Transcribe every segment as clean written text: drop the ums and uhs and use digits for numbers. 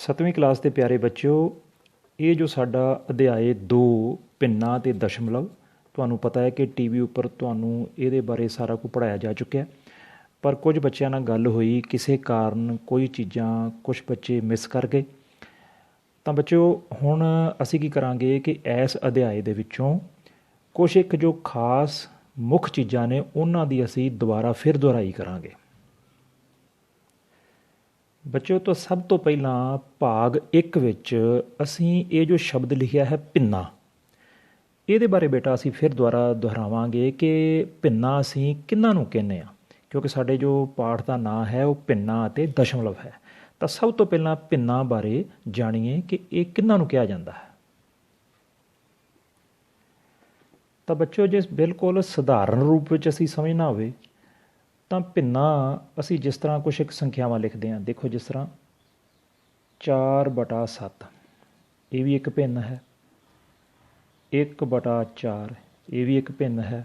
7ਵੀਂ class ਦੇ ਪਿਆਰੇ ਬੱਚਿਓ, ਇਹ ਜੋ ਸਾਡਾ ਅਧਿਆਏ 2 ਭਿੰਨਾਂ ਅਤੇ ਦਸ਼ਮਲਵ, ਤੁਹਾਨੂੰ ਪਤਾ ਹੈ ਕਿ ਟੀ ਵੀ ਉੱਪਰ ਤੁਹਾਨੂੰ ਇਹਦੇ ਬਾਰੇ ਸਾਰਾ ਕੁਝ ਪੜ੍ਹਾਇਆ ਜਾ ਚੁੱਕਿਆ। ਪਰ ਕੁਝ ਬੱਚਿਆਂ ਨਾਲ ਗੱਲ ਹੋਈ, ਕਿਸੇ ਕਾਰਨ ਕੋਈ ਚੀਜ਼ਾਂ ਕੁਝ ਬੱਚੇ ਮਿਸ ਕਰ ਗਏ। ਤਾਂ ਬੱਚਿਓ, ਹੁਣ ਅਸੀਂ ਕੀ ਕਰਾਂਗੇ ਕਿ ਇਸ ਅਧਿਆਏ ਦੇ ਵਿੱਚੋਂ ਕੁਛ ਇੱਕ ਜੋ ਖਾਸ ਮੁੱਖ ਚੀਜ਼ਾਂ ਨੇ ਉਹਨਾਂ ਦੀ ਅਸੀਂ ਦੁਬਾਰਾ ਫਿਰ ਦੁਹਰਾਈ ਕਰਾਂਗੇ। ਬੱਚਿਓ, ਤੋਂ ਸਭ ਤੋਂ ਪਹਿਲਾਂ ਭਾਗ 1 ਵਿੱਚ ਅਸੀਂ ਇਹ ਜੋ ਸ਼ਬਦ ਲਿਖਿਆ ਹੈ ਭਿੰਨਾਂ, ਇਹਦੇ ਬਾਰੇ ਬੇਟਾ ਅਸੀਂ ਫਿਰ ਦੁਬਾਰਾ ਦੁਹਰਾਵਾਂਗੇ ਕਿ ਭਿੰਨਾਂ ਅਸੀਂ ਕਿਹਨਾਂ ਨੂੰ ਕਹਿੰਦੇ ਹਾਂ, ਕਿਉਂਕਿ ਸਾਡੇ ਜੋ ਪਾਠ ਦਾ ਨਾਂ ਹੈ ਉਹ ਭਿੰਨਾਂ ਅਤੇ ਦਸ਼ਮਲਵ ਹੈ। ਤਾਂ ਸਭ ਤੋਂ ਪਹਿਲਾਂ ਭਿੰਨਾਂ ਬਾਰੇ ਜਾਣੀਏ ਕਿ ਇਹ ਕਿਹਨਾਂ ਨੂੰ ਕਿਹਾ ਜਾਂਦਾ ਹੈ। ਤਾਂ ਬੱਚਿਓ, ਜੇ ਬਿਲਕੁਲ ਸਧਾਰਨ ਰੂਪ ਵਿੱਚ ਅਸੀਂ ਸਮਝਣਾ ਹੋਵੇ ਤਾਂ ਭਿੰਨਾਂ ਅਸੀਂ ਜਿਸ ਤਰ੍ਹਾਂ ਕੁਛ ਇੱਕ ਸੰਖਿਆਵਾਂ ਲਿਖਦੇ ਹਾਂ। ਦੇਖੋ, ਜਿਸ ਤਰ੍ਹਾਂ 4/7 ਇਹ ਵੀ ਇੱਕ ਭਿੰਨ ਹੈ, 1/4 ਇਹ ਵੀ ਇੱਕ ਭਿੰਨ ਹੈ,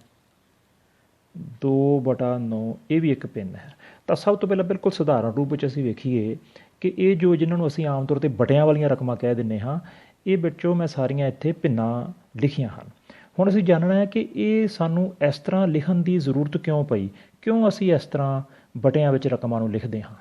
2/9 ਇਹ ਵੀ ਇੱਕ ਭਿੰਨ ਹੈ। ਤਾਂ ਸਭ ਤੋਂ ਪਹਿਲਾਂ ਬਿਲਕੁਲ ਸਧਾਰਨ ਰੂਪ ਵਿੱਚ ਅਸੀਂ ਵੇਖੀਏ ਕਿ ਇਹ ਜੋ ਜਿਨ੍ਹਾਂ ਨੂੰ ਅਸੀਂ ਆਮ ਤੌਰ 'ਤੇ ਬਟਿਆਂ ਵਾਲੀਆਂ ਰਕਮਾਂ ਕਹਿ ਦਿੰਦੇ ਹਾਂ, ਇਹ ਬੱਚੋ ਮੈਂ ਸਾਰੀਆਂ ਇੱਥੇ ਭਿੰਨਾਂ ਲਿਖੀਆਂ ਹਨ। ਹੁਣ ਅਸੀਂ ਜਾਣਨਾ ਹੈ ਕਿ ਇਹ ਸਾਨੂੰ ਇਸ ਤਰ੍ਹਾਂ ਲਿਖਣ ਦੀ ਜ਼ਰੂਰਤ ਕਿਉਂ ਪਈ, ਕਿਉਂ ਅਸੀਂ ਇਸ ਤਰ੍ਹਾਂ ਬਟਿਆਂ ਵਿੱਚ ਰਕਮਾਂ ਨੂੰ ਲਿਖਦੇ ਹਾਂ।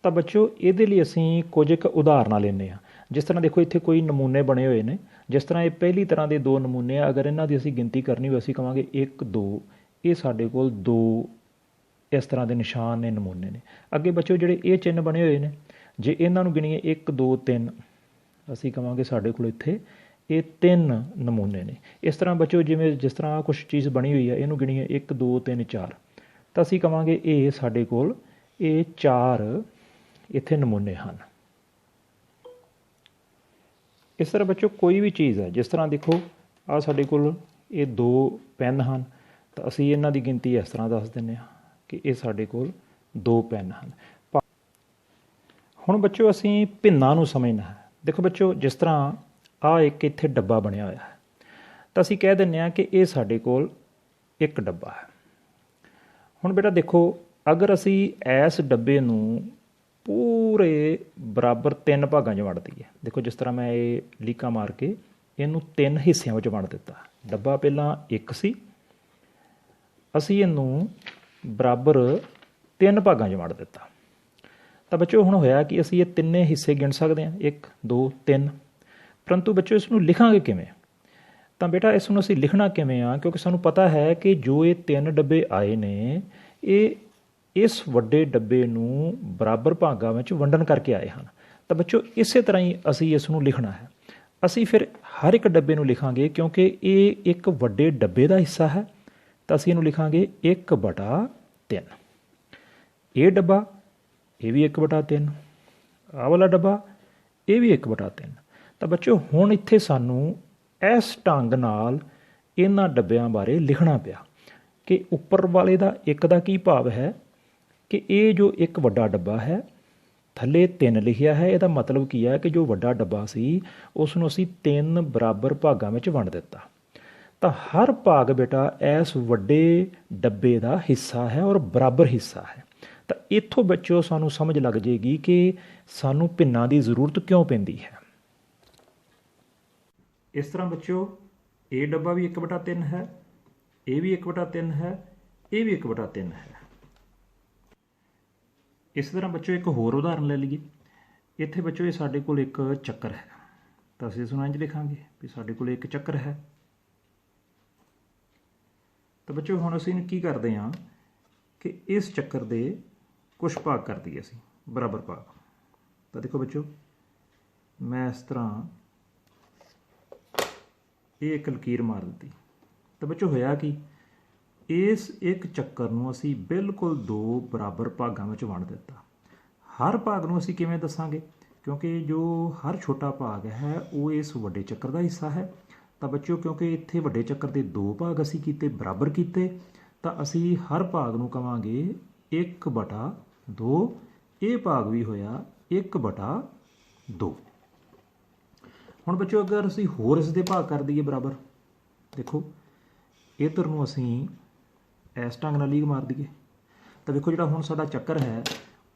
ਤਾਂ ਬੱਚਿਓ, ਇਹਦੇ ਲਈ ਅਸੀਂ ਕੁਝ ਇੱਕ ਉਦਾਹਰਨਾਂ ਲੈਂਦੇ ਹਾਂ। ਜਿਸ ਤਰ੍ਹਾਂ ਦੇਖੋ, ਇੱਥੇ ਕੋਈ ਨਮੂਨੇ ਬਣੇ ਹੋਏ ਨੇ। ਜਿਸ ਤਰ੍ਹਾਂ ਇਹ ਪਹਿਲੀ ਤਰ੍ਹਾਂ ਦੇ 2 ਨਮੂਨੇ ਆ। ਅਗਰ ਇਹਨਾਂ ਦੀ ਅਸੀਂ ਗਿਣਤੀ ਕਰਨੀ ਹੋਵੇ, ਅਸੀਂ ਕਹਾਂਗੇ 1 2, ਇਹ ਸਾਡੇ ਕੋਲ 2 ਇਸ ਤਰ੍ਹਾਂ ਦੇ ਨਿਸ਼ਾਨ ਨੇ, ਨਮੂਨੇ ਨੇ। ਅੱਗੇ ਬੱਚਿਓ, ਜਿਹੜੇ ਇਹ ਚਿੰਨ੍ਹ ਬਣੇ ਹੋਏ ਨੇ, ਜੇ ਇਹਨਾਂ ਨੂੰ ਗਿਣੀਏ 1 2 3, ਅਸੀਂ ਕਹਾਂਗੇ ਸਾਡੇ ਕੋਲ ਇੱਥੇ ਇਹ 3 ਨਮੂਨੇ ਨੇ। ਇਸ ਤਰ੍ਹਾਂ ਬੱਚਿਓ, ਜਿਸ ਤਰ੍ਹਾਂ ਕੁਛ ਚੀਜ਼ ਬਣੀ ਹੋਈ ਹੈ, ਇਹਨੂੰ ਗਿਣੀਏ 1 2 3 4, ਤਾਂ ਅਸੀਂ ਕਹਾਂਗੇ ਇਹ ਸਾਡੇ ਕੋਲ ਇਹ 4 ਇੱਥੇ ਨਮੂਨੇ ਹਨ। ਇਸ ਤਰ੍ਹਾਂ ਬੱਚਿਓ, ਕੋਈ ਵੀ ਚੀਜ਼ ਹੈ, ਜਿਸ ਤਰ੍ਹਾਂ ਦੇਖੋ ਆਹ ਸਾਡੇ ਕੋਲ ਇਹ 2 ਪੈਨ ਹਨ, ਤਾਂ ਅਸੀਂ ਇਹਨਾਂ ਦੀ ਗਿਣਤੀ ਇਸ ਤਰ੍ਹਾਂ ਦੱਸ ਦਿੰਦੇ ਹਾਂ ਕਿ ਇਹ ਸਾਡੇ ਕੋਲ 2 ਪੈਨ ਹਨ। ਹੁਣ ਬੱਚਿਓ, ਅਸੀਂ ਭਿੰਨਾਂ ਨੂੰ ਸਮਝਣਾ ਹੈ। ਦੇਖੋ ਬੱਚਿਓ, ਜਿਸ ਤਰ੍ਹਾਂ ਆਹ ਇੱਕ ਇੱਥੇ ਡੱਬਾ ਬਣਿਆ ਹੋਇਆ ਹੈ, ਤਾਂ ਅਸੀਂ ਕਹਿ ਦਿੰਦੇ ਹਾਂ ਕਿ ਇਹ ਸਾਡੇ ਕੋਲ ਇੱਕ ਡੱਬਾ ਹੈ। ਹੁਣ ਬੇਟਾ ਦੇਖੋ, ਅਗਰ ਅਸੀਂ ਇਸ ਡੱਬੇ ਨੂੰ ਪੂਰੇ ਬਰਾਬਰ 3 ਭਾਗਾਂ 'ਚ ਵੰਡ ਦਈਏ। ਦੇਖੋ, ਜਿਸ ਤਰ੍ਹਾਂ ਮੈਂ ਇਹ ਲੀਕਾਂ ਮਾਰ ਕੇ ਇਹਨੂੰ 3 ਹਿੱਸਿਆਂ ਵਿੱਚ ਵੰਡ ਦਿੱਤਾ। ਡੱਬਾ ਪਹਿਲਾਂ 1 ਸੀ, ਅਸੀਂ ਇਹਨੂੰ ਬਰਾਬਰ 3 ਭਾਗਾਂ 'ਚ ਵੰਡ ਦਿੱਤਾ। ਤਾਂ ਬੱਚਿਓ, ਹੁਣ ਹੋਇਆ ਕਿ ਅਸੀਂ ਇਹ ਤਿੰਨੇ ਹਿੱਸੇ ਗਿਣ ਸਕਦੇ ਹਾਂ, 1 2 3। ਪਰੰਤੂ ਬੱਚਿਓ, ਇਸ ਨੂੰ ਲਿਖਾਂਗੇ ਕਿਵੇਂ? ਤਾਂ ਬੇਟਾ, ਇਸ ਨੂੰ ਅਸੀਂ ਲਿਖਣਾ ਕਿਵੇਂ ਆ? ਕਿਉਂਕਿ ਸਾਨੂੰ ਪਤਾ ਹੈ ਕਿ ਜੋ ਇਹ 3 ਡੱਬੇ ਆਏ ਨੇ, ਇਹ ਇਸ ਵੱਡੇ ਡੱਬੇ ਨੂੰ ਬਰਾਬਰ ਭਾਗਾਂ ਵਿੱਚ ਵੰਡਣ ਕਰਕੇ ਆਏ ਹਨ। ਤਾਂ ਬੱਚਿਓ, ਇਸੇ ਤਰ੍ਹਾਂ ਹੀ ਅਸੀਂ ਇਸ ਨੂੰ ਲਿਖਣਾ ਹੈ। ਅਸੀਂ ਫਿਰ ਹਰ ਇੱਕ ਡੱਬੇ ਨੂੰ ਲਿਖਾਂਗੇ, ਕਿਉਂਕਿ ਇਹ ਇੱਕ ਵੱਡੇ ਡੱਬੇ ਦਾ ਹਿੱਸਾ ਹੈ। ਤਾਂ ਅਸੀਂ ਇਹਨੂੰ ਲਿਖਾਂਗੇ 1/3। ਇਹ ਡੱਬਾ, ਇਹ ਵੀ 1/3। ਆਹ ਵਾਲਾ ਡੱਬਾ, ਇਹ ਵੀ 1/3। ਤਾਂ ਬੱਚਿਓ, ਹੁਣ ਇੱਥੇ ਸਾਨੂੰ ਇਸ ਢੰਗ ਨਾਲ ਇਹਨਾਂ ਡੱਬਿਆਂ ਬਾਰੇ ਲਿਖਣਾ ਪਿਆ ਕਿ ਉੱਪਰ ਵਾਲੇ ਦਾ 1 ਦਾ ਕੀ ਭਾਵ ਹੈ ਕਿ ਇਹ ਜੋ ਇੱਕ ਵੱਡਾ ਡੱਬਾ ਹੈ, ਥੱਲੇ 3 ਲਿਖਿਆ ਹੈ। ਇਹਦਾ ਮਤਲਬ ਕੀ ਹੈ ਕਿ ਜੋ ਵੱਡਾ ਡੱਬਾ ਸੀ ਉਸ ਨੂੰ ਅਸੀਂ 3 ਬਰਾਬਰ ਭਾਗਾਂ ਵਿੱਚ ਵੰਡ ਦਿੱਤਾ। ਤਾਂ ਹਰ ਭਾਗ ਬੇਟਾ ਇਸ ਵੱਡੇ ਡੱਬੇ ਦਾ ਹਿੱਸਾ ਹੈ ਔਰ ਬਰਾਬਰ ਹਿੱਸਾ ਹੈ। ਤਾਂ ਇੱਥੋਂ ਬੱਚਿਓ ਸਾਨੂੰ ਸਮਝ ਲੱਗ ਜਾਏਗੀ ਕਿ ਸਾਨੂੰ ਭਿੰਨਾਂ ਦੀ ਜ਼ਰੂਰਤ ਕਿਉਂ ਪੈਂਦੀ ਹੈ। ਇਸ ਤਰ੍ਹਾਂ ਬੱਚਿਓ, ਇਹ ਡੱਬਾ ਵੀ 1/3 ਹੈ, ਇਹ ਵੀ 1/3 ਹੈ, ਇਹ ਵੀ 1/3 ਹੈ। ਇਸ ਤਰ੍ਹਾਂ ਬੱਚਿਓ, ਇੱਕ ਹੋਰ ਉਦਾਹਰਨ ਲੈ ਲਈਏ। ਇੱਥੇ ਬੱਚਿਓ, ਇਹ ਸਾਡੇ ਕੋਲ ਇੱਕ ਚੱਕਰ ਹੈ, ਤਾਂ ਅਸੀਂ ਇਸ ਨੂੰ ਇੰਝ ਲਿਖਾਂਗੇ ਵੀ ਸਾਡੇ ਕੋਲ ਇੱਕ ਚੱਕਰ ਹੈ। ਤਾਂ ਬੱਚਿਓ, ਹੁਣ ਅਸੀਂ ਕੀ ਕਰਦੇ ਹਾਂ ਕਿ ਇਸ ਚੱਕਰ ਦੇ ਕੁਛ ਭਾਗ ਕਰ ਦਈਏ ਅਸੀਂ, ਬਰਾਬਰ ਭਾਗ। ਤਾਂ ਦੇਖੋ ਬੱਚਿਓ, ਮੈਂ ਇਸ ਤਰ੍ਹਾਂ ਇਹ ਇੱਕ ਲਕੀਰ ਮਾਰ ਦਿੱਤੀ। ਤਾਂ ਬੱਚਿਓ, ਹੋਇਆ ਕਿ ਇਸ ਇੱਕ ਚੱਕਰ ਨੂੰ ਅਸੀਂ ਬਿਲਕੁਲ 2 ਬਰਾਬਰ ਭਾਗਾਂ ਵਿੱਚ ਵੰਡ ਦਿੱਤਾ। ਹਰ ਭਾਗ ਨੂੰ ਅਸੀਂ ਕਿਵੇਂ ਦੱਸਾਂਗੇ? ਕਿਉਂਕਿ ਜੋ ਹਰ ਛੋਟਾ ਭਾਗ ਹੈ ਉਹ ਇਸ ਵੱਡੇ ਚੱਕਰ ਦਾ ਹਿੱਸਾ ਹੈ। ਤਾਂ ਬੱਚਿਓ, ਕਿਉਂਕਿ ਇੱਥੇ ਵੱਡੇ ਚੱਕਰ ਦੇ 2 ਭਾਗ ਅਸੀਂ ਕੀਤੇ, ਬਰਾਬਰ ਕੀਤੇ, ਤਾਂ ਅਸੀਂ ਹਰ ਭਾਗ ਨੂੰ ਕਹਾਂਗੇ 1/2। ਇਹ ਭਾਗ ਵੀ ਹੋਇਆ 1/2। ਹੁਣ ਬੱਚਿਓ, ਅਗਰ ਅਸੀਂ ਹੋਰ ਇਸ ਦੇ ਭਾਗ ਕਰ ਦਈਏ ਬਰਾਬਰ, ਦੇਖੋ ਇੱਧਰ ਨੂੰ ਅਸੀਂ ਇਸ ਢੰਗ ਨਾਲ ਲੀਕ ਮਾਰ ਦਈਏ। ਤਾਂ ਵੇਖੋ, ਜਿਹੜਾ ਹੁਣ ਸਾਡਾ ਚੱਕਰ ਹੈ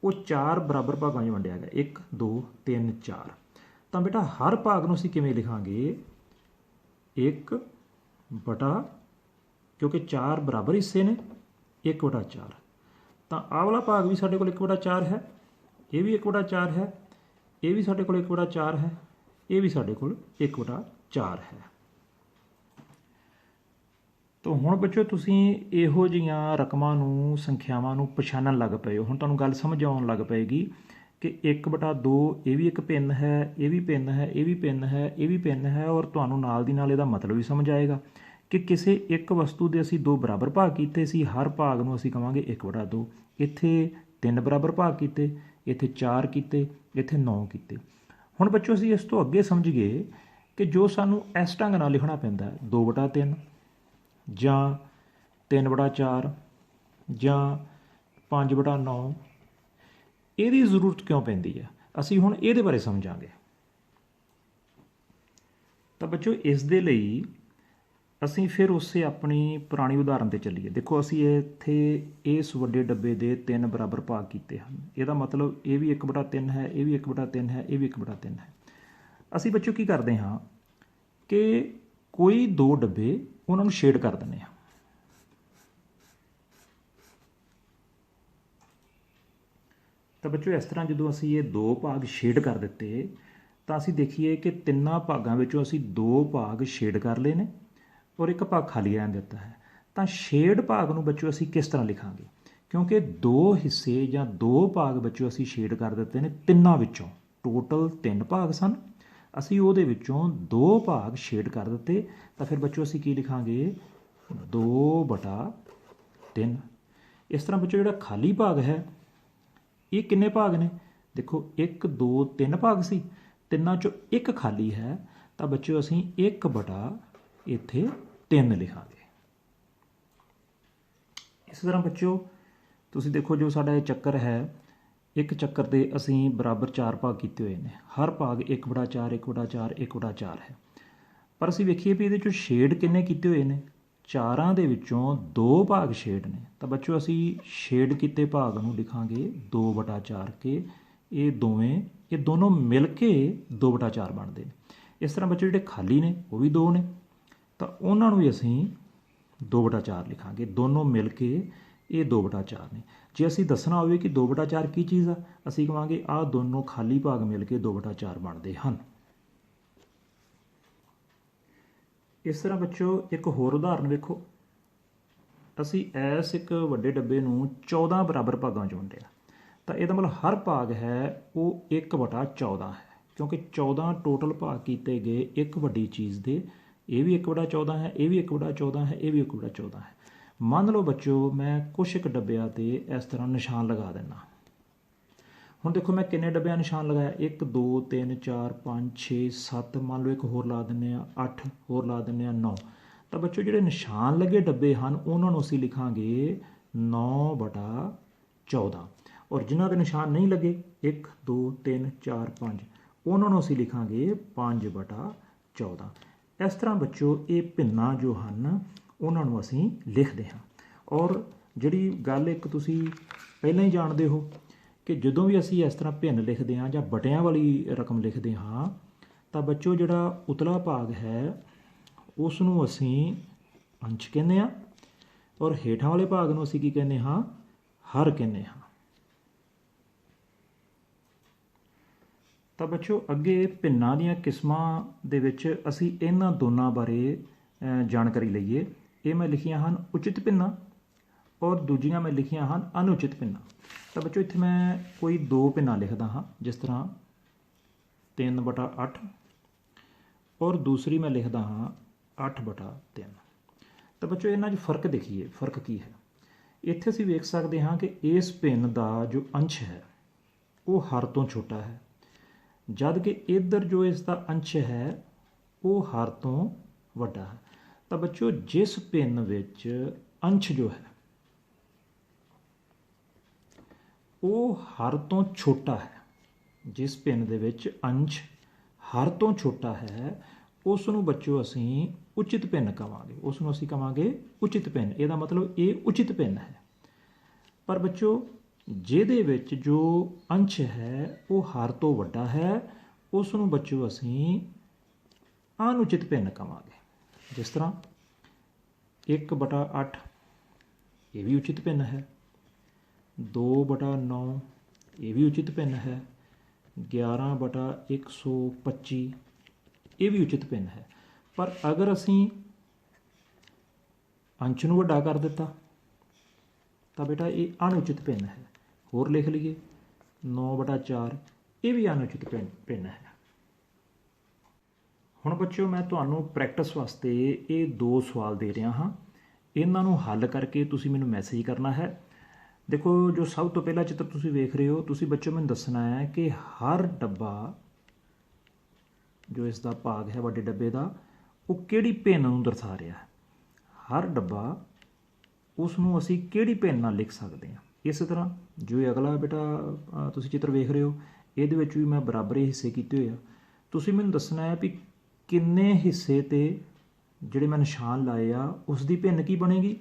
ਉਹ 4 ਬਰਾਬਰ ਭਾਗਾਂ 'ਚ ਵੰਡਿਆ ਗਿਆ 1 2 3 4। ਤਾਂ ਬੇਟਾ ਹਰ ਭਾਗ ਨੂੰ ਅਸੀਂ ਕਿਵੇਂ ਲਿਖਾਂਗੇ 1 ਬਟਾ, ਕਿਉਂਕਿ 4 ਬਰਾਬਰ ਹਿੱਸੇ ਨੇ 1 ਬਟਾ 4। ਤਾਂ ਆਹ ਵਾਲਾ ਭਾਗ ਵੀ ਸਾਡੇ ਕੋਲ 1 ਬਟਾ 4 ਹੈ, ਇਹ ਵੀ 1 ਬਟਾ 4 ਹੈ, ਇਹ ਵੀ ਸਾਡੇ ਕੋਲ 1 ਬਟਾ 4 ਹੈ, ਇਹ ਵੀ ਸਾਡੇ ਕੋਲ 1 ਬਟਾ 4 ਹੈ। ਤਾਂ ਹੁਣ ਬੱਚੋ ਤੁਸੀਂ ਇਹੋ ਜਿਹੀਆਂ ਰਕਮਾਂ ਨੂੰ, ਸੰਖਿਆਵਾਂ ਨੂੰ ਪਛਾਣਨ ਲੱਗ ਪਏ ਹੋ। ਹੁਣ ਤੁਹਾਨੂੰ ਗੱਲ ਸਮਝ ਆਉਣ ਲੱਗ ਪਏਗੀ ਕਿ 1 ਬਟਾ 2 ਇਹ ਵੀ ਇੱਕ ਭਿੰਨ ਹੈ, ਇਹ ਵੀ ਭਿੰਨ ਹੈ, ਇਹ ਵੀ ਭਿੰਨ ਹੈ, ਇਹ ਵੀ ਭਿੰਨ ਹੈ, ਔਰ ਤੁਹਾਨੂੰ ਨਾਲ ਦੀ ਨਾਲ ਇਹਦਾ ਮਤਲਬ ਵੀ ਸਮਝ ਆਏਗਾ ਕਿ ਕਿਸੇ ਇੱਕ ਵਸਤੂ ਦੇ ਅਸੀਂ 2 ਬਰਾਬਰ ਭਾਗ ਕੀਤੇ ਸੀ, ਹਰ ਭਾਗ ਨੂੰ ਅਸੀਂ ਕਹਾਂਗੇ 1 ਬਟਾ 2। ਇੱਥੇ 3 ਬਰਾਬਰ ਭਾਗ ਕੀਤੇ, ਇੱਥੇ 4 ਕੀਤੇ, ਇੱਥੇ 9 ਕੀਤੇ। ਹੁਣ ਬੱਚੋ ਅਸੀਂ ਇਸ ਤੋਂ ਅੱਗੇ ਸਮਝ ਗਏ ਕਿ ਜੋ ਸਾਨੂੰ ਇਸ ਢੰਗ ਨਾਲ ਲਿਖਣਾ ਪੈਂਦਾ 2 ਬਟਾ 3 ਜਾਂ 3 ਬਟਾ 4 ਜਾਂ 5 ਬਟਾ 9, ਇਹਦੀ ਜ਼ਰੂਰਤ ਕਿਉਂ ਪੈਂਦੀ ਹੈ, ਅਸੀਂ ਹੁਣ ਇਹਦੇ ਬਾਰੇ ਸਮਝਾਂਗੇ। ਤਾਂ ਬੱਚੋ ਇਸ ਦੇ ਲਈ ਅਸੀਂ ਫਿਰ ਉਸੇ ਆਪਣੀ ਪੁਰਾਣੀ ਉਦਾਹਰਨ 'ਤੇ ਚੱਲੀਏ। ਦੇਖੋ ਅਸੀਂ ਇੱਥੇ ਇਸ ਵੱਡੇ ਡੱਬੇ ਦੇ 3 ਬਰਾਬਰ ਭਾਗ ਕੀਤੇ ਹਨ, ਇਹਦਾ ਮਤਲਬ ਇਹ ਵੀ 1 ਬਟਾ 3 ਹੈ, ਇਹ ਵੀ 1 ਬਟਾ 3 ਹੈ, ਇਹ ਵੀ 1 ਬਟਾ 3 ਹੈ। ਅਸੀਂ ਬੱਚੋ ਕੀ ਕਰਦੇ ਹਾਂ ਕਿ ਕੋਈ 2 ਡੱਬੇ ਉਹਨਾਂ ਨੂੰ ਸ਼ੇਡ ਕਰ ਦਿੰਦੇ ਹਾਂ। ਤਾਂ ਬੱਚੋ ਇਸ ਤਰ੍ਹਾਂ ਜਦੋਂ ਅਸੀਂ ਇਹ 2 ਭਾਗ ਸ਼ੇਡ ਕਰ ਦਿੱਤੇ ਤਾਂ ਅਸੀਂ ਦੇਖੀਏ ਕਿ 3 ਭਾਗਾਂ ਵਿੱਚੋਂ ਅਸੀਂ 2 ਭਾਗ ਸ਼ੇਡ ਕਰ ਲਏ ਨੇ ਔਰ 1 ਭਾਗ ਖਾਲੀ ਰਹਿਣ ਦਿੱਤਾ ਹੈ। ਤਾਂ ਸ਼ੇਡ ਭਾਗ ਨੂੰ ਬੱਚੋ ਅਸੀਂ ਕਿਸ ਤਰ੍ਹਾਂ ਲਿਖਾਂਗੇ, ਕਿਉਂਕਿ 2 ਹਿੱਸੇ ਜਾਂ 2 ਭਾਗ ਬੱਚੋ ਅਸੀਂ ਸ਼ੇਡ ਕਰ ਦਿੱਤੇ ਨੇ 3 ਵਿੱਚੋਂ। ਟੋਟਲ 3 ਭਾਗ ਸਨ, ਅਸੀਂ ਉਹਦੇ ਵਿੱਚੋਂ 2 ਭਾਗ ਸ਼ੇਡ ਕਰ ਦਿੱਤੇ। ਤਾਂ ਫਿਰ ਬੱਚੋ ਅਸੀਂ ਕੀ ਲਿਖਾਂਗੇ 2 ਬਟਾ 3। ਇਸ ਤਰ੍ਹਾਂ ਬੱਚੋ ਜਿਹੜਾ ਖਾਲੀ ਭਾਗ ਹੈ ਇਹ ਕਿੰਨੇ ਭਾਗ ਨੇ, ਦੇਖੋ 1 2 3 ਭਾਗ ਸੀ, ਤਿੰਨਾਂ 'ਚੋਂ 1 ਖਾਲੀ ਹੈ। ਤਾਂ ਬੱਚੋ ਅਸੀਂ 1 ਬਟਾ ਇੱਥੇ 3 ਲਿਖਾਂਗੇ। ਇਸ ਤਰ੍ਹਾਂ ਬੱਚੋ ਤੁਸੀਂ ਦੇਖੋ ਜੋ ਸਾਡਾ ਇਹ ਚੱਕਰ ਹੈ, ਇੱਕ ਚੱਕਰ ਦੇ ਅਸੀਂ ਬਰਾਬਰ 4 ਭਾਗ ਕੀਤੇ ਹੋਏ ਨੇ, ਹਰ ਭਾਗ 1 ਬਟਾ 4 1 ਬਟਾ 4 1 ਬਟਾ 4 ਹੈ। ਪਰ ਅਸੀਂ ਵੇਖੀਏ ਵੀ ਇਹਦੇ 'ਚੋਂ ਸ਼ੇਡ ਕਿੰਨੇ ਕੀਤੇ ਹੋਏ ਨੇ, 4 ਦੇ ਵਿੱਚੋਂ 2 ਭਾਗ ਸ਼ੇਡ ਨੇ। ਤਾਂ ਬੱਚੋ ਅਸੀਂ ਸ਼ੇਡ ਕੀਤੇ ਭਾਗ ਨੂੰ ਲਿਖਾਂਗੇ 2 ਬਟਾ 4 ਕੇ ਇਹ ਦੋਨੋਂ ਮਿਲ ਕੇ 2 ਬਟਾ 4 ਬਣਦੇ ਨੇ। ਇਸ ਤਰ੍ਹਾਂ ਬੱਚੋ ਜਿਹੜੇ ਖਾਲੀ ਨੇ ਉਹ ਵੀ 2 ਨੇ, ਤਾਂ ਉਹਨਾਂ ਨੂੰ ਵੀ ਅਸੀਂ 2 ਬਟਾ 4 ਲਿਖਾਂਗੇ। ਦੋਨੋਂ ਮਿਲ ਕੇ ਇਹ 2 ਬਟਾ 4 ਨੇ। ਜੇ ਅਸੀਂ ਦੱਸਣਾ ਹੋਵੇ ਕਿ 2 ਬਟਾ 4 ਕੀ ਚੀਜ਼ ਆ, ਅਸੀਂ ਕਹਾਂਗੇ ਆਹ ਦੋਨੋਂ ਖਾਲੀ ਭਾਗ ਮਿਲ ਕੇ 2 ਬਟਾ 4 ਬਣਦੇ ਹਨ। ਇਸ ਤਰ੍ਹਾਂ ਬੱਚੋ ਇੱਕ ਹੋਰ ਉਦਾਹਰਨ ਵੇਖੋ, ਅਸੀਂ ਇਸ ਇੱਕ ਵੱਡੇ ਡੱਬੇ ਨੂੰ 14 ਬਰਾਬਰ ਭਾਗਾਂ 'ਚ ਵੰਡਿਆ। ਤਾਂ ਇਹਦਾ ਮਤਲਬ ਹਰ ਭਾਗ ਹੈ ਉਹ 1 ਬਟਾ 14 ਹੈ, ਕਿਉਂਕਿ 14 ਟੋਟਲ ਭਾਗ ਕੀਤੇ ਗਏ ਇੱਕ ਵੱਡੀ ਚੀਜ਼ ਦੇ। ਇਹ ਵੀ 1 ਬਟਾ 14 ਹੈ, ਇਹ ਵੀ 1 ਬਟਾ 14 ਹੈ, ਇਹ ਵੀ 1 ਬਟਾ 14 ਹੈ। ਮੰਨ ਲਓ ਬੱਚੋ ਮੈਂ ਕੁਛ ਇੱਕ ਡੱਬਿਆਂ 'ਤੇ ਇਸ ਤਰ੍ਹਾਂ ਨਿਸ਼ਾਨ ਲਗਾ ਦਿੰਦਾ। ਹੁਣ ਦੇਖੋ ਮੈਂ ਕਿੰਨੇ ਡੱਬਿਆਂ ਨਿਸ਼ਾਨ ਲਗਾਇਆ, 1 2 3 4 5 6 7, ਮੰਨ ਲਓ ਇੱਕ ਹੋਰ ਲਾ ਦਿੰਦੇ ਆ 8, ਹੋਰ ਲਾ ਦਿੰਦੇ ਆ 9। ਤਾਂ ਬੱਚੋ ਜਿਹੜੇ ਨਿਸ਼ਾਨ ਲੱਗੇ ਡੱਬੇ ਹਨ ਉਹਨਾਂ ਨੂੰ ਅਸੀਂ ਲਿਖਾਂਗੇ 9 ਬਟਾ 14, ਔਰ ਜਿਨ੍ਹਾਂ ਦੇ ਨਿਸ਼ਾਨ ਨਹੀਂ ਲੱਗੇ 1 2 3 4 5, ਉਹਨਾਂ ਨੂੰ ਅਸੀਂ ਲਿਖਾਂਗੇ 5 ਬਟਾ 14। ਇਸ ਤਰ੍ਹਾਂ ਬੱਚੋ ਇਹ ਭਿੰਨਾਂ ਜੋ ਹਨ ਉਹਨਾਂ ਨੂੰ ਅਸੀਂ ਲਿਖਦੇ ਹਾਂ। ਔਰ ਜਿਹੜੀ ਗੱਲ ਇੱਕ ਤੁਸੀਂ ਪਹਿਲਾਂ ਹੀ ਜਾਣਦੇ ਹੋ ਕਿ ਜਦੋਂ ਵੀ ਅਸੀਂ ਇਸ ਤਰ੍ਹਾਂ ਭਿੰਨ ਲਿਖਦੇ ਹਾਂ ਜਾਂ ਬਟਿਆਂ ਵਾਲੀ ਰਕਮ ਲਿਖਦੇ ਹਾਂ ਤਾਂ ਬੱਚੋ ਜਿਹੜਾ ਉਤਲਾ ਭਾਗ ਹੈ ਉਸ ਨੂੰ ਅਸੀਂ ਅੰਸ਼ ਕਹਿੰਦੇ ਹਾਂ, ਔਰ ਹੇਠਾਂ ਵਾਲੇ ਭਾਗ ਨੂੰ ਅਸੀਂ ਕੀ ਕਹਿੰਦੇ ਹਾਂ, ਹਰ ਕਹਿੰਦੇ ਹਾਂ। ਤਾਂ ਬੱਚੋ ਅੱਗੇ ਭਿੰਨਾਂ ਦੀਆਂ ਕਿਸਮਾਂ ਦੇ ਵਿੱਚ ਅਸੀਂ ਇਹਨਾਂ ਦੋਨਾਂ ਬਾਰੇ ਜਾਣਕਾਰੀ ਲਈਏ। ਇਹ ਮੈਂ ਲਿਖੀਆਂ ਹਨ ਉਚਿਤ ਭਿੰਨਾਂ ਔਰ ਦੂਜੀਆਂ ਮੈਂ ਲਿਖੀਆਂ ਹਨ ਅਨੁਚਿਤ ਭਿੰਨਾਂ। ਤਾਂ ਬੱਚੋ ਇੱਥੇ ਮੈਂ ਕੋਈ 2 ਭਿੰਨਾਂ ਲਿਖਦਾ ਹਾਂ, ਜਿਸ ਤਰ੍ਹਾਂ 3 ਬਟਾ 8 ਔਰ ਦੂਸਰੀ ਮੈਂ ਲਿਖਦਾ ਹਾਂ 8 ਬਟਾ 3। ਤਾਂ ਬੱਚੋ ਇਹਨਾਂ 'ਚ ਫਰਕ ਦੇਖੀਏ, ਫਰਕ ਕੀ ਹੈ। ਇੱਥੇ ਅਸੀਂ ਵੇਖ ਸਕਦੇ ਹਾਂ ਕਿ ਇਸ ਭਿੰਨ ਦਾ ਜੋ ਅੰਸ਼ ਹੈ ਉਹ ਹਰ ਤੋਂ ਛੋਟਾ ਹੈ, ਜਦ ਕਿ ਇੱਧਰ ਜੋ ਇਸ ਦਾ ਅੰਸ਼ ਹੈ ਉਹ ਹਰ ਤੋਂ ਵੱਡਾ ਹੈ। ਤਾਂ ਬੱਚੋ ਜਿਸ ਭਿੰਨ ਵਿੱਚ ਅੰਸ਼ ਜੋ ਹੈ ਉਹ ਹਰ ਤੋਂ ਛੋਟਾ ਹੈ, ਜਿਸ ਭਿੰਨ ਦੇ ਵਿੱਚ ਅੰਸ਼ ਹਰ ਤੋਂ ਛੋਟਾ ਹੈ ਉਸ ਨੂੰ ਬੱਚੋ ਅਸੀਂ ਉਚਿਤ ਭਿੰਨ ਕਹਾਂਗੇ, ਉਸ ਨੂੰ ਅਸੀਂ ਕਹਾਂਗੇ ਉਚਿਤ ਭਿੰਨ। ਇਹਦਾ ਮਤਲਬ ਇਹ ਉਚਿਤ ਭਿੰਨ ਹੈ। ਪਰ ਬੱਚੋ ਜਿਹਦੇ ਵਿੱਚ ਜੋ ਅੰਸ਼ ਹੈ ਉਹ ਹਰ ਤੋਂ ਵੱਡਾ ਹੈ, ਉਸ ਨੂੰ ਬੱਚਿਓ ਅਸੀਂ ਅਨੁਚਿਤ ਭਿੰਨ ਕਹਾਂਗੇ। ਜਿਸ ਤਰ੍ਹਾਂ 1/8 ਇਹ ਵੀ ਉਚਿਤ ਭਿੰਨ ਹੈ, 2/9 ਇਹ ਵੀ ਉਚਿਤ ਭਿੰਨ ਹੈ, 11/125 ਇਹ ਵੀ ਉਚਿਤ ਭਿੰਨ ਹੈ। ਪਰ ਅਗਰ ਅਸੀਂ ਅੰਸ਼ ਨੂੰ ਵੱਡਾ ਕਰ ਦਿੱਤਾ ਤਾਂ ਬੇਟਾ ਇਹ ਅਣਉਚਿਤ ਭਿੰਨ ਹੈ। ਹੋਰ ਲਿਖ ਲਈਏ 9/4 ਇਹ ਵੀ ਅਣਉਚਿਤ ਭਿੰਨ ਹੈ। ਹੁਣ ਬੱਚਿਓ ਮੈਂ ਤੁਹਾਨੂੰ ਪ੍ਰੈਕਟਿਸ ਵਾਸਤੇ ਇਹ 2 ਸਵਾਲ ਦੇ ਰਿਹਾ ਹਾਂ, ਇਹਨਾਂ ਨੂੰ ਹੱਲ ਕਰਕੇ ਤੁਸੀਂ ਮੈਨੂੰ ਮੈਸੇਜ ਕਰਨਾ ਹੈ। ਦੇਖੋ ਜੋ ਸਭ ਤੋਂ ਪਹਿਲਾ ਚਿੱਤਰ ਤੁਸੀਂ ਵੇਖ ਰਹੇ ਹੋ, ਤੁਸੀਂ ਬੱਚਿਓ ਮੈਨੂੰ ਦੱਸਣਾ ਹੈ ਕਿ ਹਰ ਡੱਬਾ ਜੋ ਇਸ ਦਾ ਭਾਗ ਹੈ ਵੱਡੇ ਡੱਬੇ ਦਾ, ਉਹ ਕਿਹੜੀ ਭਿੰਨ ਨੂੰ ਦਰਸਾ ਰਿਹਾ ਹੈ। ਹਰ ਡੱਬਾ ਉਸ ਨੂੰ ਅਸੀਂ ਕਿਹੜੀ ਭਿੰਨ ਨਾਲ ਲਿਖ ਸਕਦੇ ਹਾਂ। ਇਸੇ ਤਰ੍ਹਾਂ ਜੋ ਇਹ ਅਗਲਾ ਬੇਟਾ ਤੁਸੀਂ ਚਿੱਤਰ ਵੇਖ ਰਹੇ ਹੋ, ਇਹਦੇ ਵਿੱਚ ਵੀ ਮੈਂ ਬਰਾਬਰੀ ਹਿੱਸੇ ਕੀਤੇ ਹੋਏ ਆ। ਤੁਸੀਂ ਮੈਨੂੰ ਦੱਸਣਾ ਹੈ ਵੀ ਕਿੰਨੇ ਹਿੱਸੇ ਤੇ ਜਿਹੜੇ ਮੈਂ ਨਿਸ਼ਾਨ ਲਾਏ ਆ ਉਸ ਦੀ ਭਿੰਨ ਕੀ ਬਣੇਗੀ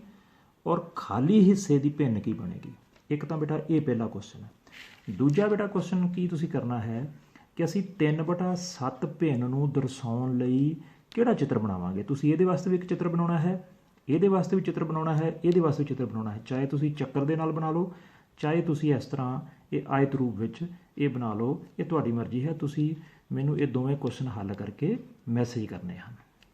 ਔਰ ਖਾਲੀ ਹਿੱਸੇ ਦੀ ਭਿੰਨ ਕੀ ਬਣੇਗੀ। ਇੱਕ ਤਾਂ ਬੇਟਾ ਇਹ ਪਹਿਲਾ ਕੁਐਸਚਨ ਹੈ। ਦੂਜਾ ਬੇਟਾ ਕੁਐਸਚਨ ਕੀ ਤੁਸੀਂ ਕਰਨਾ ਹੈ ਕਿ ਅਸੀਂ 3/7 ਭਿੰਨ ਨੂੰ ਦਰਸਾਉਣ ਲਈ ਕਿਹੜਾ ਚਿੱਤਰ ਬਣਾਵਾਂਗੇ। ਤੁਸੀਂ ਇਹਦੇ ਵਾਸਤੇ ਵੀ ਇੱਕ ਚਿੱਤਰ ਬਣਾਉਣਾ ਹੈ, ਇਹਦੇ ਵਾਸਤੇ ਵੀ ਚਿੱਤਰ ਬਣਾਉਣਾ ਹੈ, ਇਹਦੇ ਵਾਸਤੇ ਵੀ ਚਿੱਤਰ ਬਣਾਉਣਾ ਹੈ। ਚਾਹੇ ਤੁਸੀਂ ਚੱਕਰ ਦੇ ਨਾਲ ਬਣਾ ਲਓ, ਚਾਹੇ ਤੁਸੀਂ ਇਸ ਤਰ੍ਹਾਂ ਇਹ ਆਇਤ ਰੂਪ ਵਿੱਚ ਇਹ ਬਣਾ ਲਓ, ਇਹ ਤੁਹਾਡੀ ਮਰਜ਼ੀ ਹੈ। ਤੁਸੀਂ ਮੈਨੂੰ ਇਹ ਦੋਵੇਂ ਕੁਐਸਚਨ ਹੱਲ ਕਰਕੇ ਮੈਸੇਜ ਕਰਨੇ ਹਨ।